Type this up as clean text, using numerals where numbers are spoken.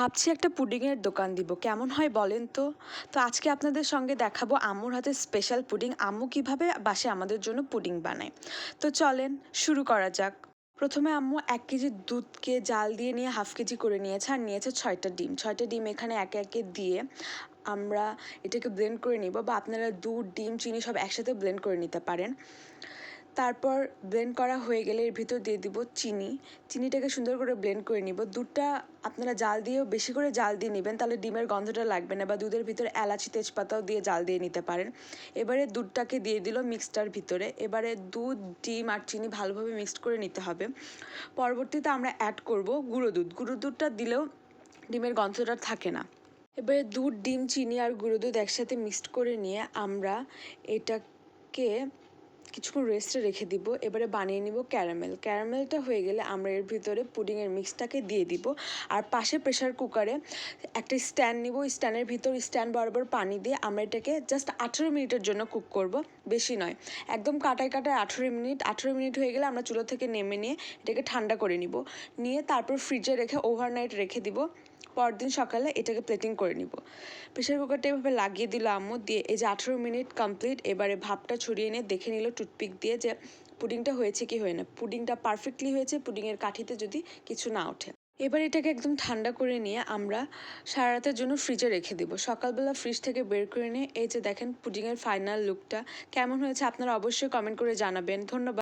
ভাবছি একটা পুডিংয়ের দোকান দিব, কেমন হয় বলেন তো? আজকে আপনাদের সঙ্গে দেখাবো আম্মুর হাতের স্পেশাল পুডিং। আম্মু কিভাবে বাসায় আমাদের জন্য পুডিং বানায়। তো চলেন শুরু করা যাক। প্রথমে আম্মু 1 কেজি দুধকে জাল দিয়ে নিয়ে হাফ কেজি করে নিয়েছে, আর নিয়েছে 6টা ডিম। 6টা ডিম এখানে একে একে দিয়ে আমরা এটাকে ব্লেন্ড করে নিব, বা আপনারা দুধ, ডিম, চিনি সব একসাথে ব্লেন্ড করে নিতে পারেন। তারপর ব্লেন্ড করা হয়ে গেলে এর ভিতর দিয়ে দিব চিনিটাকে সুন্দর করে ব্লেন্ড করে নিব। দুধটা আপনারা জাল দিয়েও বেশি করে জাল দিয়ে নেবেন, তাহলে ডিমের গন্ধটা লাগবে না, বা দুধের ভিতরে এলাচি, তেজপাতাও দিয়ে জাল দিয়ে নিতে পারেন। এবারে দুধটাকে দিয়ে দিল মিক্সটার ভিতরে। এবারে দুধ, ডিম আর চিনি ভালোভাবে মিক্সড করে নিতে হবে। পরবর্তীতে আমরা অ্যাড করব গুঁড়ো দুধটা দিলেও ডিমের গন্ধটা থাকে না। এবারে দুধ, ডিম, চিনি আর গুঁড়ো দুধ একসাথে মিক্সড করে নিয়ে আমরা এটাকে কিছুক্ষণ রেস্টে রেখে দিব। এবারে বানিয়ে নিব ক্যারামেলটা হয়ে গেলে আমরা এর ভিতরে পুডিংয়ের মিক্সটাকে দিয়ে দিব। আর পাশে প্রেশার কুকারে একটা স্ট্যান্ড নিব, স্ট্যান্ডের ভিতর স্ট্যান্ড বরাবর পানি দিয়ে আমরা এটাকে জাস্ট 18 মিনিটের জন্য কুক করব, বেশি নয়, একদম কাটায় 18 মিনিট হয়ে গেলে আমরা চুলো থেকে নেমে নিয়ে এটাকে ঠান্ডা করে নিয়ে তারপর ফ্রিজে রেখে ওভারনাইট রেখে দিব। পরদিন সকালে এটাকে প্লেটিং করে নিব। প্রেশার কুকারটা এভাবে লাগিয়ে দিল আম্মু, দিয়ে এই যে 18 মিনিট কমপ্লিট। এবারে ভাপটা ছড়িয়ে নিয়ে দেখে নিল টুথপিক দিয়ে যে পুডিংটা হয়েছে কি হয় না। পুডিংটা পারফেক্টলি হয়েছে, পুডিংয়ের কাঠিতে যদি কিছু না ওঠে। এবার এটাকে একদম ঠান্ডা করে নিয়ে আমরা সারা রাতের জন্য ফ্রিজে রেখে দিব। সকালবেলা ফ্রিজ থেকে বের করে নিয়ে এই যে দেখেন পুডিংয়ের ফাইনাল লুকটা কেমন হয়েছে আপনারা অবশ্যই কমেন্ট করে জানাবেন। ধন্যবাদ।